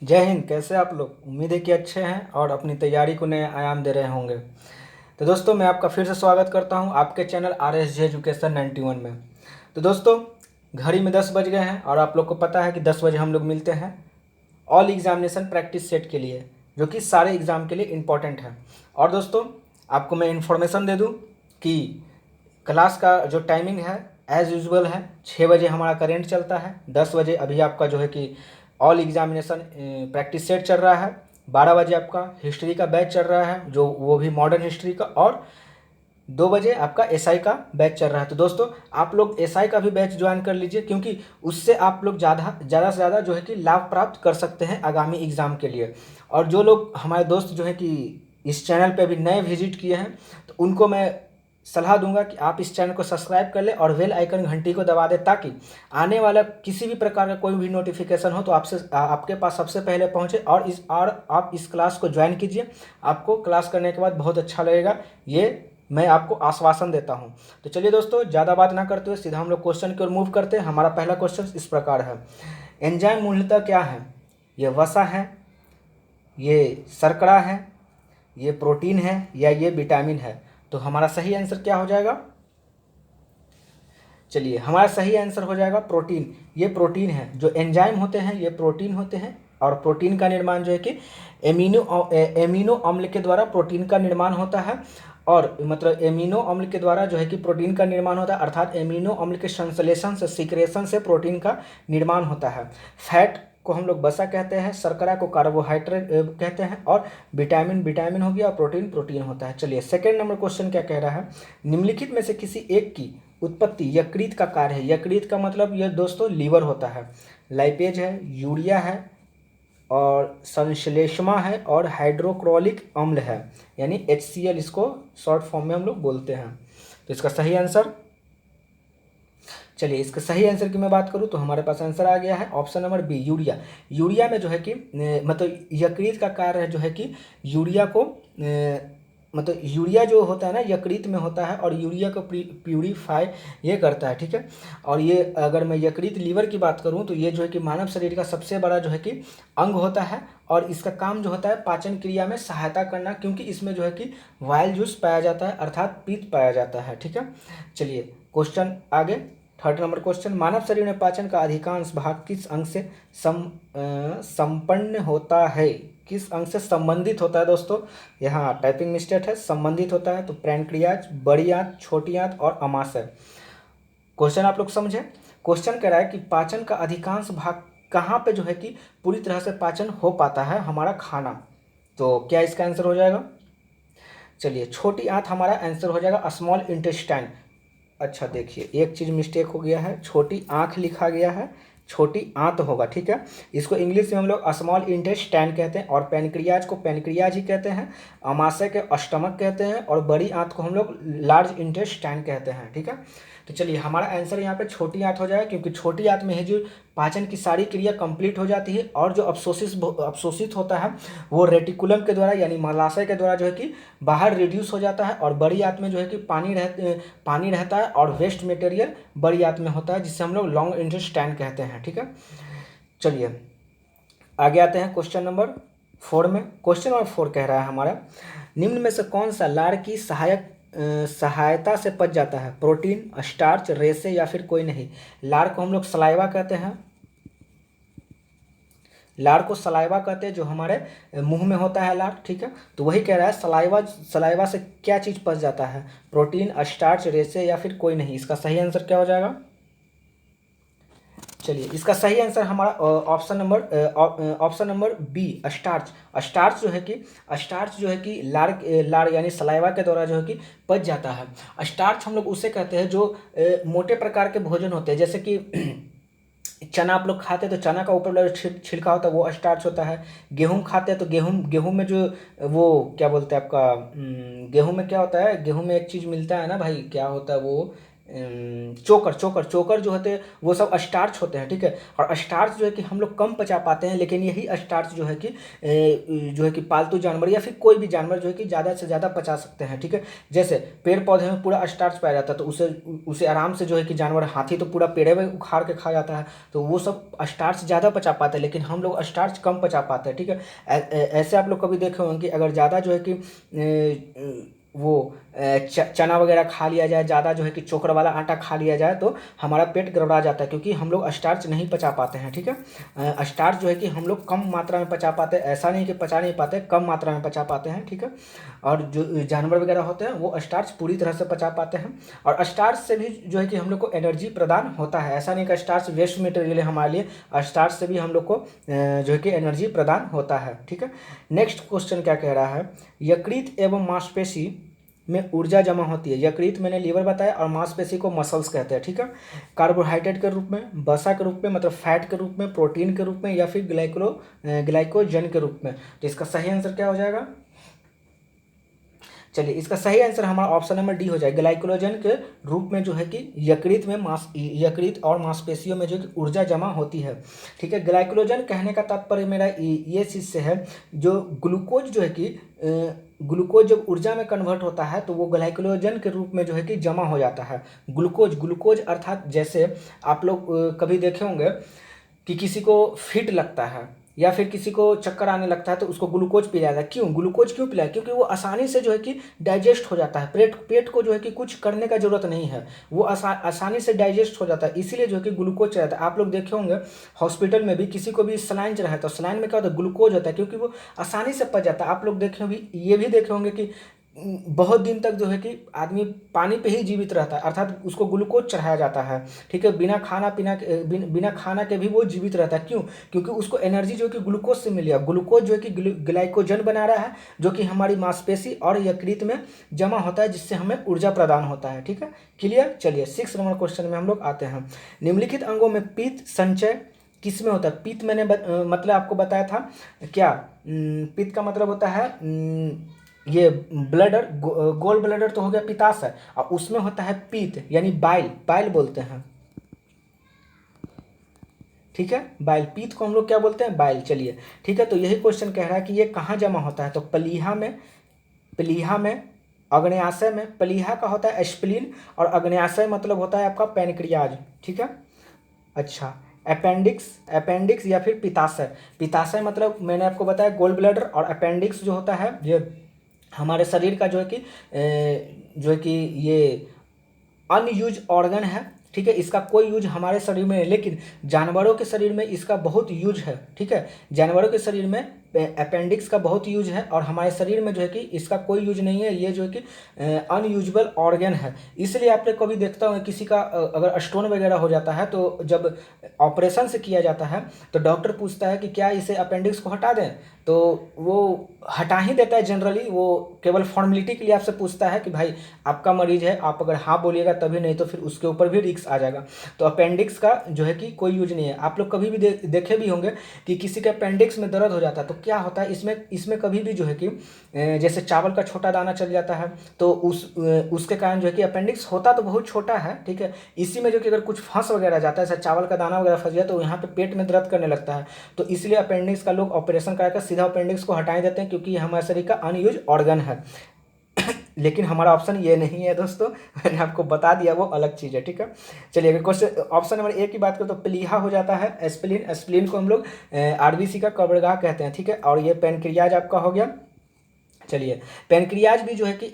जय हिंद। कैसे आप लोग? उम्मीद है कि अच्छे हैं और अपनी तैयारी को नए आयाम दे रहे होंगे। तो दोस्तों, मैं आपका फिर से स्वागत करता हूं आपके चैनल RSJ एजुकेशन 91 में। तो दोस्तों, घड़ी में 10 बज गए हैं और आप लोग को पता है कि 10 बजे हम लोग मिलते हैं ऑल एग्जामिनेशन प्रैक्टिस सेट के लिए, जो कि सारे एग्ज़ाम के लिए इम्पॉर्टेंट है। और दोस्तों, आपको मैं इन्फॉर्मेशन दे दूँ कि क्लास का जो टाइमिंग है एज़ यूजुअल है। 6 बजे हमारा करेंट चलता है। 10 बजे अभी आपका जो है कि ऑल एग्जामिनेशन प्रैक्टिस सेट चल रहा है। 12 बजे आपका हिस्ट्री का बैच चल रहा है, जो वो भी मॉडर्न हिस्ट्री का। और 2 बजे आपका एसआई का बैच चल रहा है। तो दोस्तों, आप लोग एसआई का भी बैच ज्वाइन कर लीजिए, क्योंकि उससे आप लोग ज़्यादा से ज़्यादा जो है कि लाभ प्राप्त कर सकते हैं आगामी एग्ज़ाम के लिए। और जो लोग हमारे दोस्त जो है कि इस चैनल पे अभी नए विजिट किए हैं, तो उनको मैं सलाह दूंगा कि आप इस चैनल को सब्सक्राइब कर लें और बेल आइकन घंटी को दबा दें, ताकि आने वाला किसी भी प्रकार का कोई भी नोटिफिकेशन हो तो आपके पास सबसे पहले पहुंचे। और आप इस क्लास को ज्वाइन कीजिए। आपको क्लास करने के बाद बहुत अच्छा लगेगा, ये मैं आपको आश्वासन देता हूं। तो चलिए दोस्तों, ज़्यादा बात ना करते हुए सीधा हम लोग क्वेश्चन की ओर मूव करते हैं। हमारा पहला क्वेश्चन इस प्रकार है। एंजाइम मूलतः क्या है? ये वसा है, ये शर्करा है, ये प्रोटीन है, या ये विटामिन है? तो हमारा सही आंसर क्या हो जाएगा? चलिए, हमारा सही आंसर हो जाएगा प्रोटीन। ये प्रोटीन है। जो एंजाइम होते हैं ये प्रोटीन होते हैं, और प्रोटीन का निर्माण जो है कि एमिनो अम्ल के द्वारा प्रोटीन का निर्माण होता है। और मतलब एमिनो अम्ल के द्वारा जो है कि प्रोटीन का निर्माण होता है, अर्थात एमिनो अम्ल के संश्लेषण से, सीक्रेशन से प्रोटीन का निर्माण होता है। फैट को हम लोग वसा कहते हैं, शर्करा को कार्बोहाइड्रेट कहते हैं, और विटामिन विटामिन हो गया, और प्रोटीन प्रोटीन होता है। चलिए, सेकेंड नंबर क्वेश्चन क्या कह रहा है। निम्नलिखित में से किसी एक की उत्पत्ति यकृत का कार्य है। यकृत का मतलब ये दोस्तों लीवर होता है। लाइपेज है, यूरिया है, और संश्लेषमा है, और हाइड्रोक्लोरिक अम्ल है, यानी HCl इसको शॉर्ट फॉर्म में हम लोग बोलते हैं। तो इसका सही आंसर, चलिए इसका सही आंसर की मैं बात करूं तो हमारे पास आंसर आ गया है option number B, urea. Urea में जो है कि मतलब यकृत का कार्य है जो है कि यूरिया को मतलब यूरिया जो होता है ना यकृत में होता है, और यूरिया को प्यूरीफाई ये करता है, ठीक है। और ये अगर मैं यकृत लीवर की बात करूं तो ये जो है कि मानव शरीर का सबसे बड़ा जो है कि अंग होता है, और इसका काम जो होता है पाचन क्रिया में सहायता करना, क्योंकि इसमें जो है कि वाइल जूस पाया जाता है, अर्थात पित्त पाया जाता है, ठीक है। चलिए क्वेश्चन आगे, थर्ड नंबर क्वेश्चन। मानव शरीर में पाचन का अधिकांश भाग किस अंग से संपन्न होता है? किस अंग से संबंधित होता है दोस्तों? यहाँ टाइपिंग मिस्टेक है, संबंधित होता है। तो पैंक्रियाज, बड़ी आंत, छोटी आंत और अमाशय। क्वेश्चन आप लोग समझे। क्वेश्चन कह रहा है कि पाचन का अधिकांश भाग कहाँ पे जो है कि पूरी तरह से पाचन हो पाता है हमारा खाना? तो क्या इसका आंसर हो जाएगा? चलिए, छोटी आंत हमारा आंसर हो जाएगा, स्मॉल इंटेस्टाइन। अच्छा देखिए, एक चीज़ मिस्टेक हो गया है, छोटी आंख लिखा गया है, छोटी आंत होगा, ठीक है। इसको इंग्लिश में हम लोग स्मॉल इंटेस्टाइन कहते हैं, और पैनक्रियाज को पैनक्रियाज ही कहते हैं, अमाशय के स्टमक कहते हैं, और बड़ी आंत को हम लोग लार्ज इंटेस्टाइन कहते हैं, ठीक है। तो चलिए, हमारा आंसर यहाँ पे छोटी आंत हो जाएगा, क्योंकि छोटी आंत में ही जो पाचन की सारी क्रिया कंप्लीट हो जाती है, और जो अवशोषित होता है वो रेटिकुलम के द्वारा यानी मलाशय के द्वारा जो है कि बाहर रिड्यूस हो जाता है। और बड़ी आंत में जो है कि पानी रहता है, और वेस्ट मटेरियल बड़ी आंत में होता है, जिससे हम लोग लॉन्ग इंटेस्टाइन कहते हैं, ठीक है। चलिए आगे आते हैं क्वेश्चन नंबर 4 में। क्वेश्चन नंबर 4 कह रहा है हमारा, निम्न में से कौन सा लार की सहायता से पच जाता है? प्रोटीन, स्टार्च, रेसे, या फिर कोई नहीं? लार को हम लोग सलाइवा कहते हैं। लार को सलाइवा कहते हैं, जो हमारे मुंह में होता है लार, ठीक है। तो वही कह रहा है, सलाइवा से क्या चीज़ पच जाता है? प्रोटीन, स्टार्च, रेसे, या फिर कोई नहीं? इसका सही आंसर क्या हो जाएगा? चलिए, इसका सही आंसर हमारा option number B, starch. Starch जो है कि लार यानी सलाइवा के द्वारा जो है कि पच जाता है। स्टार्च हम लोग उसे कहते हैं जो मोटे प्रकार के भोजन होते हैं, जैसे कि चना आप लोग खाते हैं तो चना का ऊपर वाला जो छिलका होता है वो स्टार्च होता है। गेहूँ खाते हैं तो गेहूँ में जो वो क्या बोलते हैं आपका, गेहूँ में क्या होता है, गेहूँ में एक चीज़ मिलता है ना भाई, क्या होता है वो, चोकर चोकर चोकर जो होते हैं वो सब स्टार्च होते हैं, ठीक है। और स्टार्च जो है कि हम लोग कम पचा पाते हैं, लेकिन यही स्टार्च जो है कि पालतू जानवर या फिर कोई भी जानवर जो है कि ज़्यादा से ज़्यादा पचा सकते हैं, ठीक है। जैसे पेड़ पौधे में पूरा स्टार्च पाया जाता है, तो उसे उसे आराम से जो है कि जानवर, हाथी तो पूरा पेड़े में उखाड़ के खा जाता है, तो वो सब स्टार्च ज़्यादा पचा पाते हैं, लेकिन हम लोग स्टार्च कम पचा पाते हैं, ठीक है। ऐसे आप लोग कभी देखे होंगे कि अगर ज़्यादा जो है कि वो चना वगैरह खा लिया जाए, ज़्यादा जो है कि चोकर वाला आटा खा लिया जाए, तो हमारा पेट गड़बड़ा जाता है, क्योंकि हम लोग स्टार्च नहीं पचा पाते हैं, ठीक है। स्टार्च जो है कि हम लोग कम मात्रा में पचा पाते हैं, ऐसा नहीं कि पचा नहीं पाते, कम मात्रा में पचा पाते हैं, ठीक है। और जो जानवर वगैरह होते हैं वो स्टार्च पूरी तरह से पचा पाते हैं, और स्टार्च से भी जो है कि हम लोग को एनर्जी प्रदान होता है। ऐसा नहीं कि स्टार्च वेस्ट मटेरियल है हमारे लिए, स्टार्च से भी हम लोग को जो है कि एनर्जी प्रदान होता है, ठीक है। नेक्स्ट क्वेश्चन क्या कह रहा है, यकृत एवं मांसपेशी में ऊर्जा जमा होती है। यकृत मैंने लीवर बताया, और मांसपेशी को मसल्स कहते हैं, ठीक है। कार्बोहाइड्रेट के रूप में, वसा के रूप में मतलब फैट के रूप में, प्रोटीन के रूप में, या फिर ग्लाइकोजन के रूप में। तो इसका सही आंसर क्या हो जाएगा? चलिए, इसका सही आंसर हमारा ऑप्शन नंबर डी हो जाएगा, ग्लाइकोजन के रूप में जो है कि यकृत और मांसपेशियों में जो है कि ऊर्जा जमा होती है, ठीक है। ग्लाइकोजन कहने का तात्पर्य मेरा ये चीज़ से है, जो ग्लूकोज जो है कि ग्लूकोज जब ऊर्जा में कन्वर्ट होता है तो वो ग्लाइकोजन के रूप में जो है कि जमा हो जाता है। ग्लूकोज अर्थात, जैसे आप लोग कभी देखे होंगे कि किसी को फिट लगता है या फिर किसी को चक्कर आने लगता है, तो उसको ग्लूकोज पिलाया जाता है। क्यों ग्लूकोज क्यों पिलाया? क्योंकि वो आसानी से जो है कि डाइजेस्ट हो जाता है, पेट को जो है कि कुछ करने का जरूरत नहीं है, वो आसानी से डाइजेस्ट हो जाता है, इसीलिए जो है कि ग्लूकोज चाहिए जाता है। आप लोग देखे होंगे हॉस्पिटल में भी किसी को भी सलाइन चढ़ाया है, तो सलाइन में क्या होता है, ग्लूकोज होता है, क्योंकि वो आसानी से पच जाता है। आप लोग देखे भी, ये भी देखे होंगे कि बहुत दिन तक जो है कि आदमी पानी पे ही जीवित रहता है, अर्थात उसको ग्लूकोज चढ़ाया जाता है, ठीक है। बिना खाना के भी वो जीवित रहता है। क्यों? क्योंकि उसको एनर्जी जो है कि ग्लूकोज से मिल गया। ग्लूकोज जो है कि ग्लाइकोजन बना रहा है, जो कि हमारी मांसपेशी और यकृत में जमा होता है, जिससे हमें ऊर्जा प्रदान होता है, ठीक है। क्लियर? चलिए 6 नंबर क्वेश्चन में हम लोग आते हैं। निम्नलिखित अंगों में पित्त संचय किस में होता है? पित्त मैंने मतलब आपको बताया था क्या, पित्त का मतलब होता है ये ब्लडर, गोल ब्लडर तो हो गया पित्ताशय, और उसमें होता है पित्त, यानी बाइल बोलते हैं, ठीक है। बाइल, पित्त को हम लोग क्या बोलते हैं? बाइल। चलिए ठीक है, तो यही क्वेश्चन कह रहा है कि ये कहाँ जमा होता है, तो प्लीहा में, अग्न्याशय में। प्लीहा का होता है स्प्लीन, और अग्न्याशय मतलब होता है आपका पैनक्रियाज, ठीक है। अच्छा, अपेंडिक्स या फिर पित्ताशय मतलब मैंने आपको बताया गोल ब्लैडर, और अपेंडिक्स जो होता है ये हमारे शरीर का जो है कि ये अनयूज ऑर्गन है, ठीक है। इसका कोई यूज हमारे शरीर में है, लेकिन जानवरों के शरीर में इसका बहुत यूज है, ठीक है। जानवरों के शरीर में अपेंडिक्स का बहुत यूज है, और हमारे शरीर में जो है कि इसका कोई यूज नहीं है। ये जो है कि अनयूजबल ऑर्गन है, इसलिए आप लोग कभी देखता हूँ किसी का अगर स्टोन वगैरह हो जाता है, तो जब ऑपरेशन से किया जाता है तो डॉक्टर पूछता है कि क्या इसे अपेंडिक्स को हटा दें, तो वो हटा ही देता है जनरली। वो केवल फॉर्मेलिटी के लिए आपसे पूछता है कि भाई आपका मरीज है, आप अगर हाँ बोलिएगा तभी, नहीं तो फिर उसके ऊपर भी रिस्क आ जाएगा। तो अपेंडिक्स का जो है कि कोई यूज नहीं है। आप लोग कभी भी देखे भी होंगे कि किसी के अपेंडिक्स में दर्द हो जाता है, तो क्या होता है इसमें कभी भी जो है कि जैसे चावल का छोटा दाना चल जाता है, तो उसके कारण जो है कि अपेंडिक्स होता तो बहुत छोटा है, ठीक है। इसी में जो कि अगर कुछ फंस वगैरह जाता है, जैसे चावल का दाना वगैरह फंस गया, तो यहाँ पे पेट में दर्द करने लगता है, तो इसलिए अपेंडिक्स का लोग ऑपरेशन कराकर सीधा अपेंडिक्स को हटा देते हैं, क्योंकि ये हमारे शरीर का अनयूज ऑर्गन है। लेकिन हमारा ऑप्शन ये नहीं है दोस्तों, मैंने आपको बता दिया, वो अलग चीज़ है, ठीक है। चलिए अगर क्वेश्चन ऑप्शन नंबर 1 की बात करें तो प्लीहा हो जाता है स्प्लीन को हम लोग आरबीसी का कब्रगाह कहते हैं, ठीक है। और ये पैनक्रियाज आपका हो गया। चलिए, पैनक्रियाज भी जो है कि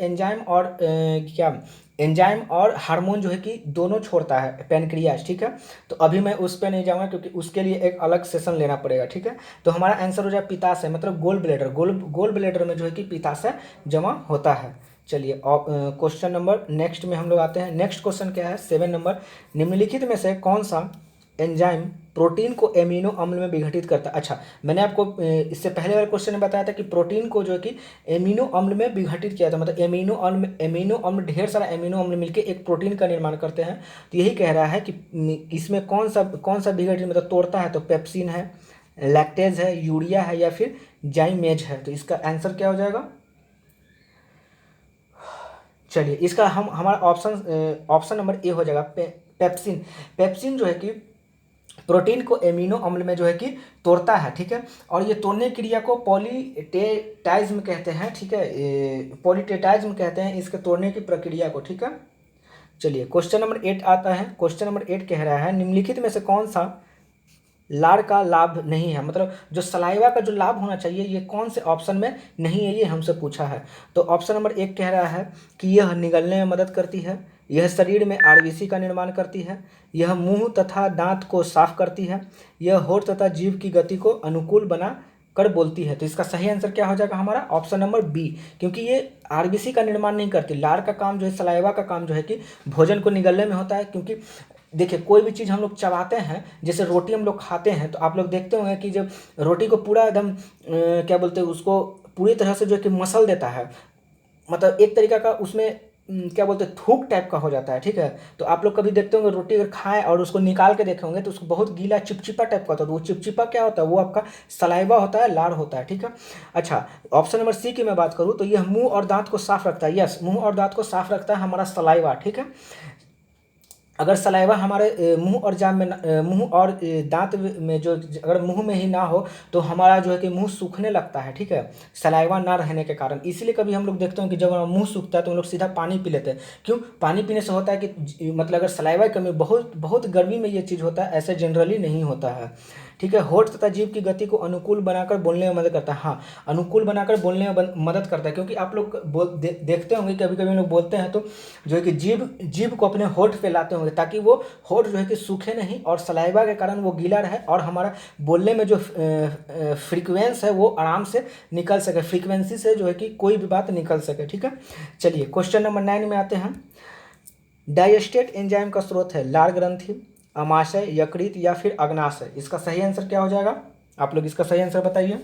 एंजाइम और हार्मोन जो है कि दोनों छोड़ता है पैनक्रियाज, ठीक है। तो अभी मैं उस पर नहीं जाऊंगा, क्योंकि उसके लिए एक अलग सेशन लेना पड़ेगा, ठीक है। तो हमारा आंसर हो जाए पित्ताशय, मतलब गोल ब्लैडर। गोल ब्लैडर में जो है कि पित्ताशय जमा होता है। चलिए क्वेश्चन नंबर नेक्स्ट में हम लोग आते हैं। नेक्स्ट क्वेश्चन क्या है, 7 नंबर, निम्नलिखित में से कौन सा एंजाइम प्रोटीन को एमिनो अम्ल में विघटित करता है? अच्छा, मैंने आपको इससे पहले वाले क्वेश्चन में बताया था कि प्रोटीन को जो है कि एमिनो अम्ल में विघटित किया था, मतलब एमिनो अम्ल ढेर सारा एमिनो अम्ल मिलकर एक प्रोटीन का निर्माण करते हैं। तो यही कह रहा है कि इसमें कौन सा विघटित मतलब तोड़ता है, तो पेप्सिन है, लैक्टेज है, यूरिया है, या फिर जाइमेज है। तो इसका आंसर क्या हो जाएगा? चलिए इसका हम हमारा ऑप्शन नंबर ए हो जाएगा पेप्सिन। पेप्सिन जो है कि प्रोटीन को एमिनो अम्ल में जो है कि तोड़ता है, ठीक है। और ये तोड़ने की क्रिया को पॉलीटेटाइज्म कहते हैं, ठीक है, पॉलीटेटाइज्म कहते हैं इसके तोड़ने की प्रक्रिया को, ठीक है। चलिए क्वेश्चन नंबर 8 आता है। क्वेश्चन नंबर 8 कह रहा है निम्नलिखित में से कौन सा लार का लाभ नहीं है, मतलब जो सलाइवा का जो लाभ होना चाहिए ये कौन से ऑप्शन में नहीं है, ये हमसे पूछा है। तो ऑप्शन नंबर 1 कह रहा है कि यह निगलने में मदद करती है, यह शरीर में आरबीसी का निर्माण करती है, यह मुंह तथा दांत को साफ करती है, यह होठ तथा जीभ की गति को अनुकूल बना कर बोलती है। तो इसका सही आंसर क्या हो जाएगा हमारा ऑप्शन नंबर बी, क्योंकि ये आरबीसी का निर्माण नहीं करती। लार का काम जो है, सलाइवा का काम जो है कि भोजन को निगलने में होता है। क्योंकि देखिए कोई भी चीज़ हम लोग चबाते हैं, जैसे रोटी हम लोग खाते हैं, तो आप लोग देखते होंगे कि जब रोटी को पूरा एकदम क्या बोलते हैं उसको पूरी तरह से जो है कि मसल देता है, मतलब एक तरीका का उसमें क्या बोलते हैं थूक टाइप का हो जाता है, ठीक है। तो आप लोग कभी देखते होंगे रोटी अगर खाएं और उसको निकाल के देखे होंगे तो उसको बहुत गीला चिपचिपा टाइप का होता है। तो वो चिपचिपा क्या होता है, वो आपका सलाइवा होता है, लार होता है, ठीक है। अच्छा, ऑप्शन नंबर सी की मैं बात करूँ तो यह मुंह और दांत को साफ रखता है। यस, मुंह और दांत को साफ रखता है हमारा सलाइवा, ठीक है। अगर सलाइवा हमारे मुंह और जाम में मुंह और दांत में जो अगर मुंह में ही ना हो तो हमारा जो है कि मुंह सूखने लगता है, ठीक है, सलाइवा ना रहने के कारण। इसलिए कभी हम लोग देखते हैं कि जब हमारा मुंह सूखता है तो हम लोग सीधा पानी पी लेते हैं। क्यों? पानी पीने से होता है कि मतलब अगर सलाइवा की कमी, बहुत बहुत गर्मी में ये चीज़ होता है, ऐसे जनरली नहीं होता है, ठीक है। होठ तथा जीभ की गति को अनुकूल बनाकर बोलने में मदद करता है। हाँ, अनुकूल बनाकर बोलने में मदद करता है, क्योंकि आप लोग देखते होंगे कभी कभी हम लोग बोलते हैं तो जो है कि जीभ को अपने होठ पे लाते होंगे ताकि वो होठ जो है कि सूखे नहीं और सलाइवा के कारण वो गीला रहे और हमारा बोलने में जो फ्रीक्वेंस है वो आराम से निकल सके, फ्रीक्वेंसी से जो है कि कोई भी बात निकल सके, ठीक है। चलिए क्वेश्चन नंबर 9 में आते हैं। डाइजेस्टेट एंजाइम का स्रोत है लार ग्रंथि, अमाशय, यकृत या फिर अग्नाशय। इसका सही आंसर क्या हो जाएगा? आप लोग इसका सही आंसर बताइए।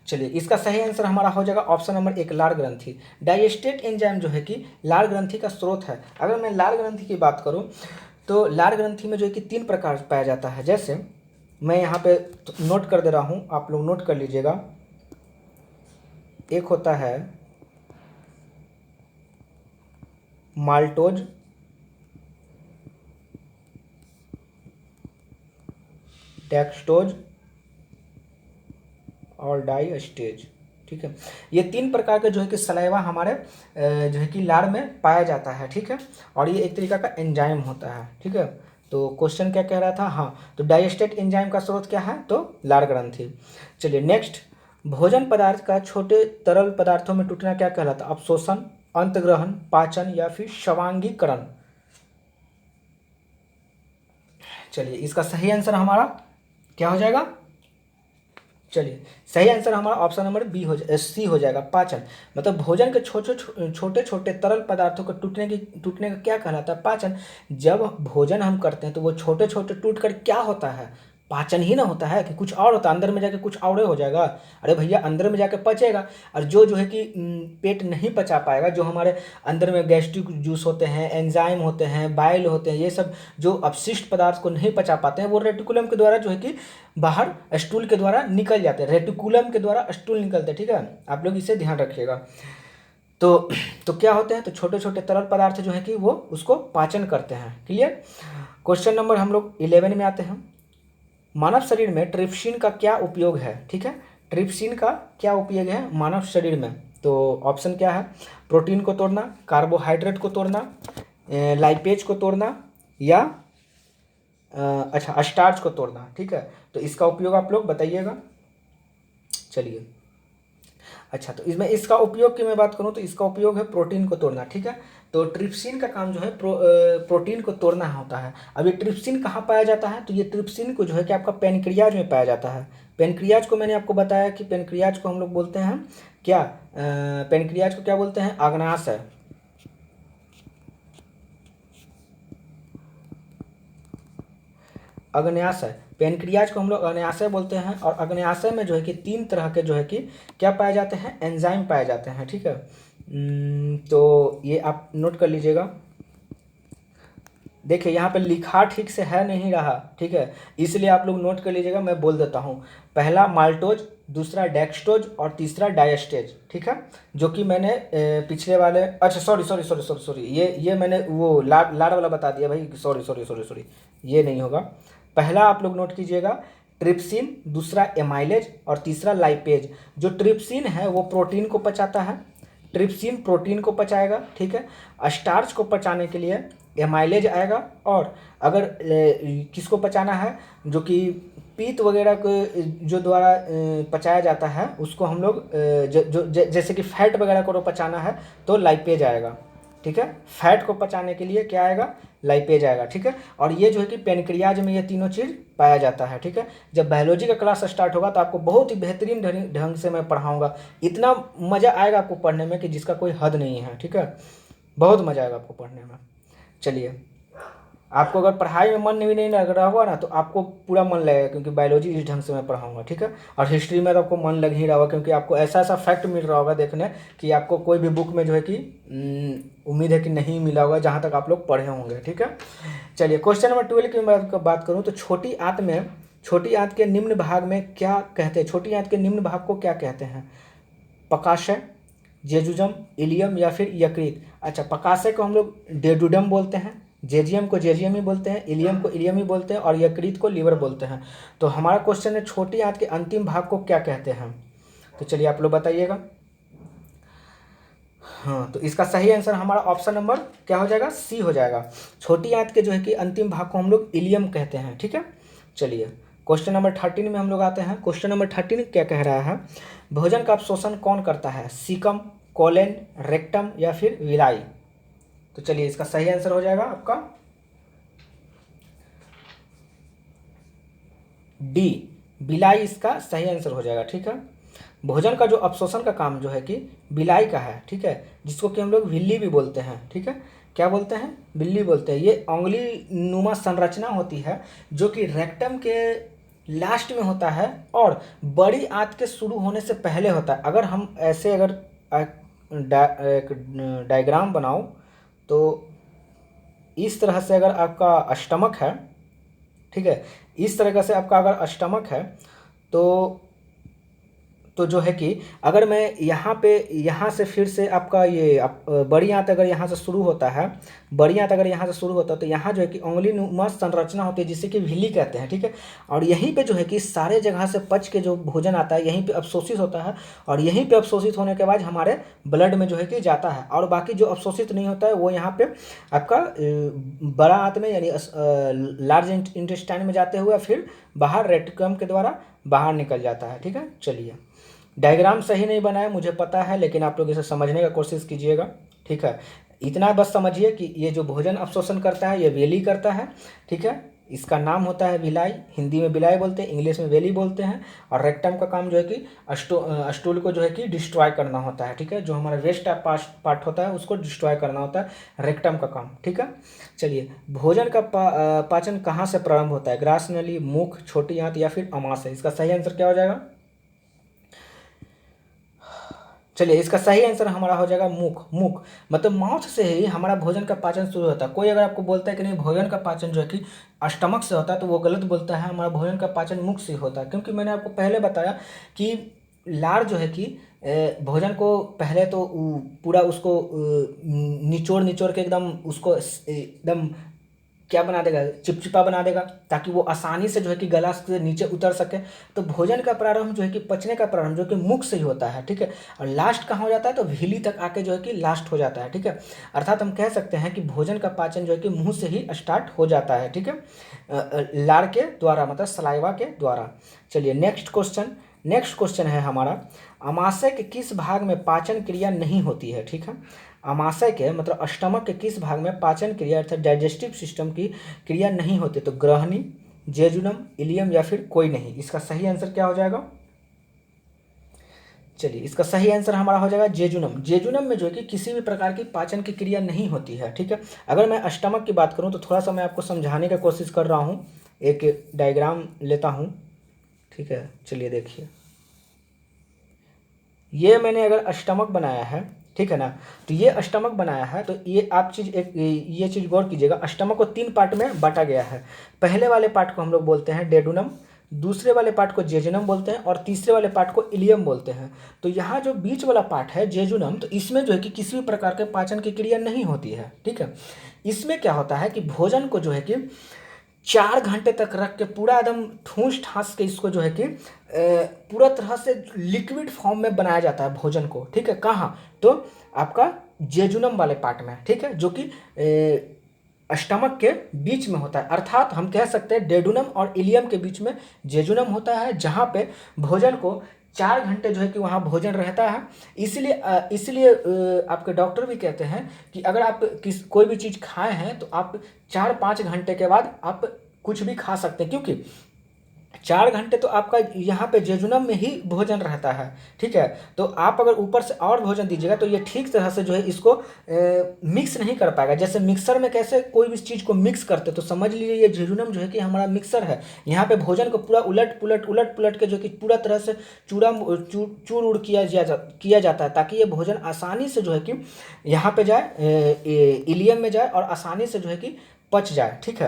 चलिए इसका सही आंसर हमारा हो जाएगा ऑप्शन नंबर 1 लार ग्रंथि। डाइजेस्टेट एंजाइम जो है कि लार ग्रंथि का स्रोत है। अगर मैं लार ग्रंथि की बात करूं तो लार ग्रंथि में जो है कि 3 प्रकार पाया जाता है। जैसे मैं यहाँ पे नोट कर दे रहा हूँ, आप लोग नोट कर लीजिएगा। एक होता है माल्टोज, डेक्सटोज और डाइस्टेज, ठीक है। ये 3 प्रकार के जो है कि सलाइवा हमारे जो है कि लार में पाया जाता है, ठीक है। और ये एक तरीका का एंजाइम होता है, ठीक है। तो क्वेश्चन क्या कह रहा था? हाँ, तो डाइजेस्टेट एंजाइम का स्रोत क्या है? तो लार ग्रंथि। चलिए नेक्स्ट, भोजन पदार्थ का छोटे तरल पदार्थों में टूटना क्या कहलाता है? अवशोषण, अंतग्रहण, पाचन या फिर स्वांगीकरण। चलिए इसका सही आंसर हमारा क्या हो जाएगा? चलिए सही आंसर हमारा ऑप्शन नंबर बी सी हो जाएगा, पाचन। मतलब भोजन के छोटे छोटे तरल पदार्थों को टूटने का क्या कहलाता है? पाचन। जब भोजन हम करते हैं तो वो छोटे छोटे टूट कर क्या होता है? पाचन ही ना होता है कि कुछ और होता है, अंदर में जाके कुछ और हो जाएगा। अरे भैया, अंदर में जाके पचेगा। और जो है कि पेट नहीं पचा पाएगा, जो हमारे अंदर में गैस्ट्रिक जूस होते हैं, एंजाइम होते हैं, बाइल होते हैं, ये सब जो अपशिष्ट पदार्थ को नहीं पचा पाते हैं वो रेटिकुलम के द्वारा जो है कि बाहर स्टूल के द्वारा निकल जाते हैं। रेटिकुलम के द्वारा स्टूल निकलते हैं, ठीक है। आप लोग इसे ध्यान रखिएगा। तो क्या होते हैं? तो छोटे छोटे तरल पदार्थ जो है कि वो उसको पाचन करते हैं। क्लियर? क्वेश्चन नंबर हम लोग 11 में आते हैं। मानव शरीर में ट्रिप्सिन का क्या उपयोग है? ठीक है, ट्रिप्सिन का क्या उपयोग है मानव शरीर में? तो ऑप्शन क्या है? प्रोटीन को तोड़ना, कार्बोहाइड्रेट को तोड़ना, लाइपेज को तोड़ना या अच्छा स्टार्च को तोड़ना, ठीक है। तो इसका उपयोग आप लोग बताइएगा। चलिए अच्छा, तो इसमें इसका उपयोग की मैं बात करूं तो इसका उपयोग है प्रोटीन को तोड़ना, ठीक है। तो ट्रिप्सिन का काम जो है प्रोटीन को तोड़ना होता है। अब ये ट्रिप्सिन कहाँ पाया जाता है? तो ये ट्रिप्सिन को जो है कि आपका पेनक्रियाज में पाया जाता है। पेनक्रियाज को मैंने आपको बताया कि पेनक्रियाज को हम लोग बोलते हैं क्या? पेनक्रियाज को क्या बोलते हैं? अग्नाशय। अग्न्याशय, पेनक्रियाज को हम लोग अग्न्याशय बोलते हैं। और अग्न्याशय में जो है कि 3 तरह के जो है कि क्या पाए जाते हैं? एंजाइम पाए जाते हैं, ठीक है। तो ये आप नोट कर लीजिएगा। देखिए यहाँ पे लिखा ठीक से है नहीं रहा, ठीक है, इसलिए आप लोग नोट कर लीजिएगा, मैं बोल देता हूँ। पहला माल्टोज, दूसरा डेक्सटोज और तीसरा डायस्टेज, ठीक है, जो कि मैंने पिछले वाले, अच्छा sorry sorry sorry sorry sorry, ये मैंने वो लाड वाला बता दिया भाई, सॉरी सॉरी सॉरी सॉरी, ये नहीं होगा। पहला आप लोग नोट कीजिएगा ट्रिप्सिन, दूसरा एमाइलेज और तीसरा लाइपेज। जो ट्रिप्सिन है वो प्रोटीन को पचाता है, ट्रिप्सिन प्रोटीन को पचाएगा, ठीक है। स्टार्च को पचाने के लिए एमाइलेज आएगा, और अगर किसको पचाना है, जो कि पीत वगैरह को जो द्वारा पचाया जाता है, उसको हम लोग जैसे कि फैट वगैरह को पचाना है तो लाइपेज आएगा, ठीक है। फैट को पचाने के लिए क्या आएगा, लाइपेज आएगा, ठीक है। और ये जो है कि पेनक्रियाज में ये तीनों चीज़ पाया जाता है, ठीक है। जब बायोलॉजी का क्लास स्टार्ट होगा तो आपको बहुत ही बेहतरीन ढंग से मैं पढ़ाऊँगा, इतना मज़ा आएगा आपको पढ़ने में कि जिसका कोई हद नहीं है, ठीक है, बहुत मज़ा आएगा आपको पढ़ने में। चलिए, आपको अगर पढ़ाई में मन भी नहीं लग रहा होगा ना तो आपको पूरा मन लगेगा, क्योंकि बायोलॉजी इस ढंग से मैं पढ़ाऊंगा, ठीक है। और हिस्ट्री में तो आपको मन लग ही रहा होगा, क्योंकि आपको ऐसा ऐसा फैक्ट मिल रहा होगा देखने कि आपको कोई भी बुक में जो है कि उम्मीद है कि नहीं मिला होगा, जहाँ तक आप लोग पढ़े होंगे, ठीक है। चलिए, क्वेश्चन नंबर 12 की मैं बात करूँ तो छोटी आंत के निम्न भाग में क्या कहते हैं, छोटी आंत के निम्न भाग को क्या कहते हैं? पकाशय, जेजुजम, इलियम या फिर यकृत। अच्छा, पकाशय को हम लोग डेडुडम बोलते हैं, जेजियम को जेजियम ही बोलते हैं, इलियम को इलियम ही बोलते हैं, और यकृत को लीवर बोलते हैं। तो हमारा क्वेश्चन है छोटी आंत के अंतिम भाग को क्या कहते हैं? तो चलिए आप लोग बताइएगा। हाँ, तो इसका सही आंसर हमारा ऑप्शन नंबर क्या हो जाएगा, सी हो जाएगा। छोटी आंत के जो है कि अंतिम भाग को हम लोग इलियम कहते हैं, ठीक है। चलिए, क्वेश्चन नंबर 13 में हम लोग आते हैं। क्वेश्चन नंबर 13 क्या कह रहा है? भोजन का अवशोषण कौन करता है? सीकम, कोलेन, रेक्टम या फिर विलाई? तो चलिए, इसका सही आंसर हो जाएगा आपका डी, बिलाई इसका सही आंसर हो जाएगा, ठीक है। भोजन का जो अवशोषण का काम जो है कि बिलाई का है, ठीक है, जिसको कि हम लोग विल्ली भी बोलते हैं, ठीक है। क्या बोलते हैं? बिल्ली बोलते हैं। ये उंगली नुमा संरचना होती है जो कि रेक्टम के लास्ट में होता है और बड़ी आंत के शुरू होने से पहले होता है। अगर हम ऐसे अगर एक डायग्राम बनाओ तो इस तरह से अगर आपका स्टमक है, ठीक है, इस तरह से आपका अगर स्टमक है तो जो है कि अगर मैं यहाँ से फिर से आपका ये बड़ी आंत अगर यहाँ से शुरू होता है, बड़ी आंत अगर यहाँ से शुरू होता है तो यहाँ जो है कि उंगली नुमा संरचना होती है जिसे कि विली कहते हैं, ठीक है। और यहीं पे जो है कि सारे जगह से पच के जो भोजन आता है यहीं पे अवशोषित होता है, और यहीं पे अवशोषित होने के बाद हमारे ब्लड में जो है कि जाता है, और बाकी जो अवशोषित नहीं होता है वो यहाँ पे आपका बड़ा आंत में यानी लार्ज इंटेस्टाइन में जाते हुए फिर बाहर रेक्टम के द्वारा बाहर निकल जाता है, ठीक है। चलिए, डायग्राम सही नहीं बना है मुझे पता है, लेकिन आप लोग इसे समझने का कोशिश कीजिएगा, ठीक है। इतना बस समझिए कि ये जो भोजन अवशोषण करता है ये वेली करता है, ठीक है। इसका नाम होता है विलाई, हिंदी में बिलाई बोलते हैं, इंग्लिश में वेली बोलते हैं। और रेक्टम का काम जो है कि स्टूल को जो है कि डिस्ट्रॉय करना होता है, ठीक है। जो हमारा वेस्ट पार्ट होता है उसको डिस्ट्रॉय करना होता है रेक्टम का काम, ठीक है। चलिए, भोजन का पाचन कहाँ से प्रारंभ होता है? ग्रास नली, मुख, छोटी आंत या फिर अमाशय? इसका सही आंसर क्या हो जाएगा? चलिए, इसका सही आंसर हमारा हो जाएगा मुख, मतलब माउथ से ही हमारा भोजन का पाचन शुरू होता है। कोई अगर आपको बोलता है कि नहीं भोजन का पाचन जो है कि स्टमक से होता है तो वो गलत बोलता है, हमारा भोजन का पाचन मुख से होता है। क्योंकि मैंने आपको पहले बताया कि लार जो है कि भोजन को पहले तो पूरा उसको निचोड़ निचोड़ के एकदम उसको एकदम क्या बना देगा, चिपचिपा बना देगा, ताकि वो आसानी से जो है कि गला से नीचे उतर सके। तो भोजन का प्रारंभ जो है कि पचने का प्रारंभ जो कि मुख से ही होता है, ठीक है। और लास्ट कहाँ हो जाता है? तो विली तक आके जो है कि लास्ट हो जाता है, ठीक है। अर्थात हम कह सकते हैं कि भोजन का पाचन जो है कि मुंह से ही स्टार्ट हो जाता है, ठीक है, लार के द्वारा, मतलब सलाइवा के द्वारा। चलिए, नेक्स्ट क्वेश्चन है हमारा, अमाशय के किस भाग में पाचन क्रिया नहीं होती है? ठीक है, अमाशय के मतलब स्टमक के किस भाग में पाचन क्रिया अर्थात डाइजेस्टिव सिस्टम की क्रिया नहीं होती? तो ग्रहणी, जेजुनम, इलियम या फिर कोई नहीं? इसका सही आंसर क्या हो जाएगा? चलिए, इसका सही आंसर हमारा हो जाएगा जेजुनम। जेजुनम में जो है कि किसी भी प्रकार की पाचन की क्रिया नहीं होती है, ठीक है। अगर मैं स्टमक की बात करूं तो थोड़ा सा मैं आपको समझाने की कोशिश कर रहा हूं, एक डायग्राम लेता हूं, ठीक है। चलिए देखिए, ये मैंने अगर स्टमक बनाया है, ठीक है ना। तो ये स्टमक बनाया है, तो ये आप ये चीज़ गौर कीजिएगा, स्टमक को 3 पार्ट में बांटा गया है। पहले वाले पार्ट को हम लोग बोलते हैं डेडुनम, दूसरे वाले पार्ट को जेजुनम बोलते हैं, और तीसरे वाले पार्ट को इलियम बोलते हैं। तो यहाँ जो बीच वाला पार्ट है जेजुनम, तो इसमें जो है कि किसी भी प्रकार के पाचन की क्रिया नहीं होती है, ठीक है। इसमें क्या होता है कि भोजन को जो है कि 4 घंटे तक रख के पूरा एकदम ठूस ठास के इसको जो है कि पूरा तरह से लिक्विड फॉर्म में बनाया जाता है भोजन को, ठीक है। कहाँ? तो आपका जेजुनम वाले पार्ट में, ठीक है, जो कि स्टमक के बीच में होता है। अर्थात हम कह सकते हैं डेडुनम और इलियम के बीच में जेजुनम होता है, जहाँ पे भोजन को 4 घंटे जो है कि वहाँ भोजन रहता है। इसलिए आपके डॉक्टर भी कहते हैं कि अगर आप कोई भी चीज़ खाए हैं तो आप 4-5 घंटे के बाद आप कुछ भी खा सकते हैं, क्योंकि 4 घंटे तो आपका यहाँ पे जेजुनम में ही भोजन रहता है, ठीक है। तो आप अगर ऊपर से और भोजन दीजिएगा तो ये ठीक तरह से जो है इसको मिक्स नहीं कर पाएगा। जैसे मिक्सर में कैसे कोई भी चीज़ को मिक्स करते, तो समझ लीजिए ये जेजुनम जो है कि हमारा मिक्सर है। यहाँ पे भोजन को पूरा उलट पुलट के जो कि पूरा तरह से चूर उड़ किया जाता है, ताकि ये भोजन आसानी से जो है कि यहाँ पे जाए, इलियम में जाए और आसानी से जो है कि पच जाए, ठीक है।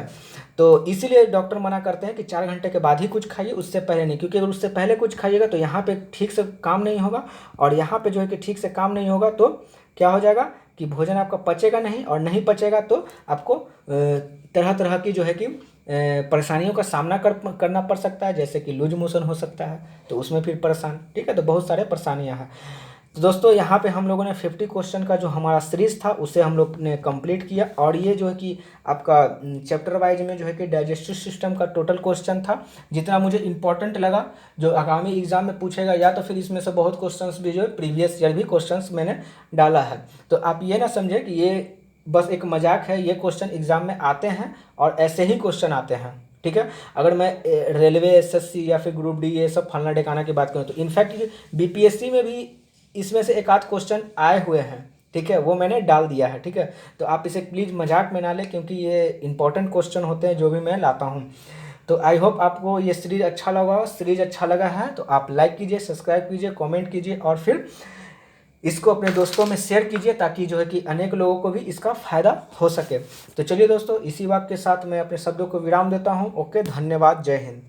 तो इसीलिए डॉक्टर मना करते हैं कि 4 घंटे के बाद ही कुछ खाइए, उससे पहले नहीं, क्योंकि अगर उससे पहले कुछ खाइएगा तो यहाँ पे ठीक से काम नहीं होगा, और यहाँ पे जो है कि ठीक से काम नहीं होगा तो क्या हो जाएगा कि भोजन आपका पचेगा नहीं, और नहीं पचेगा तो आपको तरह तरह की जो है कि परेशानियों का सामना करना पड़ सकता है, जैसे कि लूज मोशन हो सकता है, तो उसमें फिर परेशान, ठीक है। तो बहुत सारे परेशानियाँ हैं। तो दोस्तों यहाँ पे हम लोगों ने 50 क्वेश्चन का जो हमारा सीरीज़ था उसे हम लोग ने कंप्लीट किया, और ये जो है कि आपका चैप्टर वाइज में जो है कि डाइजेस्टिव सिस्टम का टोटल क्वेश्चन था, जितना मुझे इंपॉर्टेंट लगा, जो आगामी एग्जाम में पूछेगा, या तो फिर इसमें से बहुत क्वेश्चंस भी जो है प्रीवियस ईयर भी क्वेश्चंस मैंने डाला है। तो आप ये ना समझे कि ये बस एक मजाक है, ये क्वेश्चन एग्जाम में आते हैं और ऐसे ही क्वेश्चन आते हैं, ठीक है। अगर मैं रेलवे, एसएससी या फिर ग्रुप डी ये सब फलना ढिकाना की बात करूँ तो इनफैक्ट बीपीएससी में भी इसमें से एक आध क्वेश्चन आए हुए हैं, ठीक है, वो मैंने डाल दिया है, ठीक है। तो आप इसे प्लीज़ मजाक में ना लें, क्योंकि ये इंपॉर्टेंट क्वेश्चन होते हैं जो भी मैं लाता हूँ। तो आई होप आपको ये सीरीज़ अच्छा लगा हो। सीरीज़ अच्छा लगा है तो आप लाइक कीजिए, सब्सक्राइब कीजिए, कमेंट कीजिए, और फिर इसको अपने दोस्तों में शेयर कीजिए, ताकि जो है कि अनेक लोगों को भी इसका फ़ायदा हो सके। तो चलिए दोस्तों, इसी बात के साथ मैं अपने शब्दों को विराम देता हूँ। ओके, धन्यवाद, जय हिंद।